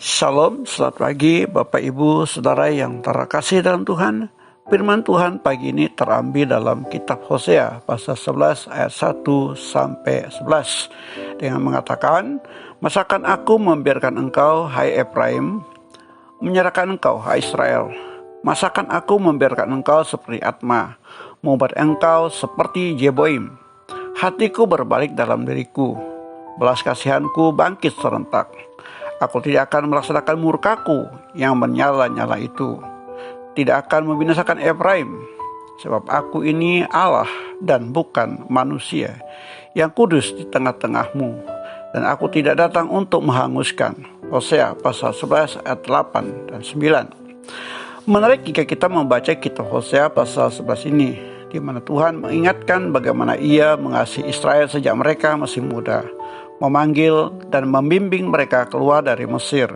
Shalom, selamat pagi Bapak Ibu Saudara yang terkasih dalam Tuhan. Firman Tuhan pagi ini terambil dalam kitab Hosea pasal 11 ayat 1 sampai 11 dengan mengatakan, "Masakan aku membiarkan engkau, hai Efraim, menyerahkan engkau, hai Israel? Masakan aku membiarkan engkau seperti Atma, membuat engkau seperti Jeboim? Hatiku berbalik dalam diriku, belas kasihanku bangkit serentak. Aku tidak akan melaksanakan murkaku yang menyala-nyala itu. Tidak akan membinasakan Efraim, sebab aku ini Allah dan bukan manusia, yang kudus di tengah-tengahmu, dan aku tidak datang untuk menghanguskan." Hosea pasal 11 ayat 8 dan 9. Menarik jika kita membaca kitab Hosea pasal 11 ini, di mana Tuhan mengingatkan bagaimana Ia mengasihi Israel sejak mereka masih muda, memanggil dan membimbing mereka keluar dari Mesir.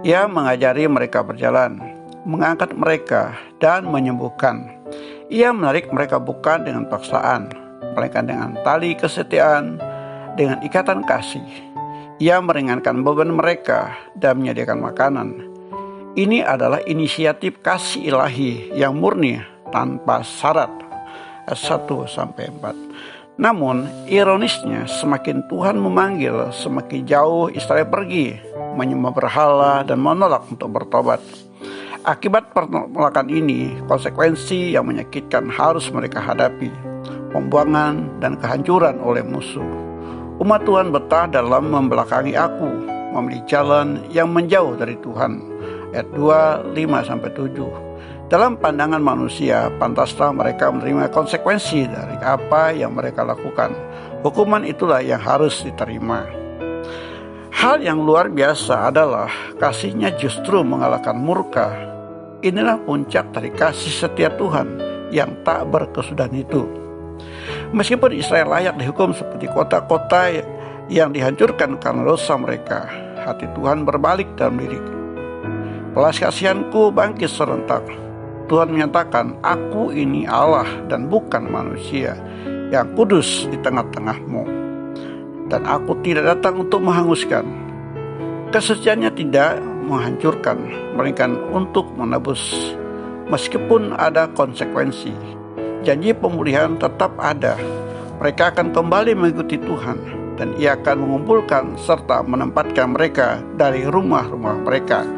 Ia mengajari mereka berjalan, mengangkat mereka dan menyembuhkan. Ia menarik mereka bukan dengan paksaan, melainkan dengan tali kesetiaan, dengan ikatan kasih. Ia meringankan beban mereka dan menyediakan makanan. Ini adalah inisiatif kasih ilahi yang murni tanpa syarat. Ayat 1 sampai 4. Namun, ironisnya, semakin Tuhan memanggil, semakin jauh Israel pergi, menyembah berhala dan menolak untuk bertobat. Akibat penolakan ini, konsekuensi yang menyakitkan harus mereka hadapi, pembuangan dan kehancuran oleh musuh. Umat Tuhan betah dalam membelakangi aku, memilih jalan yang menjauh dari Tuhan. Ayat 2, 5-7. Dalam pandangan manusia, pantaslah mereka menerima konsekuensi dari apa yang mereka lakukan. Hukuman itulah yang harus diterima. Hal yang luar biasa adalah kasih-Nya justru mengalahkan murka. Inilah puncak dari kasih setia Tuhan yang tak berkesudahan itu. Meskipun Israel layak dihukum seperti kota-kota yang dihancurkan karena dosa mereka, hati Tuhan berbalik dalam diri. Belas kasihanku bangkit serentak. Tuhan menyatakan, "Aku ini Allah dan bukan manusia, yang kudus di tengah-tengahmu. Dan aku tidak datang untuk menghanguskan." Kesuciannya tidak menghancurkan, melainkan untuk menebus. Meskipun ada konsekuensi, janji pemulihan tetap ada. Mereka akan kembali mengikuti Tuhan, dan Ia akan mengumpulkan serta menempatkan mereka dari rumah-rumah mereka.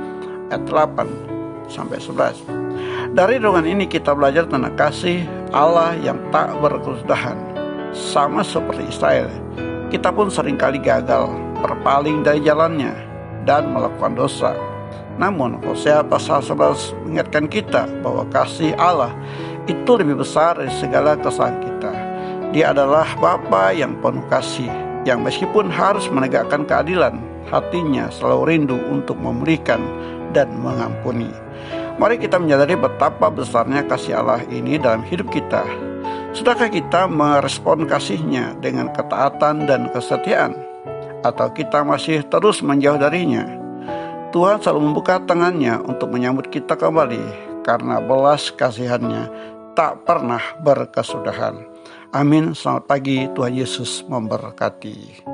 Ayat 8-11. Dari renungan ini kita belajar tentang kasih Allah yang tak berkesudahan. Sama seperti Israel, kita pun seringkali gagal, berpaling dari jalannya, dan melakukan dosa. Namun Hosea pasal 11 mengingatkan kita bahwa kasih Allah itu lebih besar dari segala kesalahan kita. Dia adalah Bapa yang penuh kasih, yang meskipun harus menegakkan keadilan, hatinya selalu rindu untuk memulihkan dan mengampuni. Mari kita menyadari betapa besarnya kasih Allah ini dalam hidup kita. Sudahkah kita merespon kasih-Nya dengan ketaatan dan kesetiaan? Atau kita masih terus menjauh darinya? Tuhan selalu membuka tangannya untuk menyambut kita kembali, karena belas kasihan-Nya tak pernah berkesudahan. Amin. Selamat pagi, Tuhan Yesus memberkati.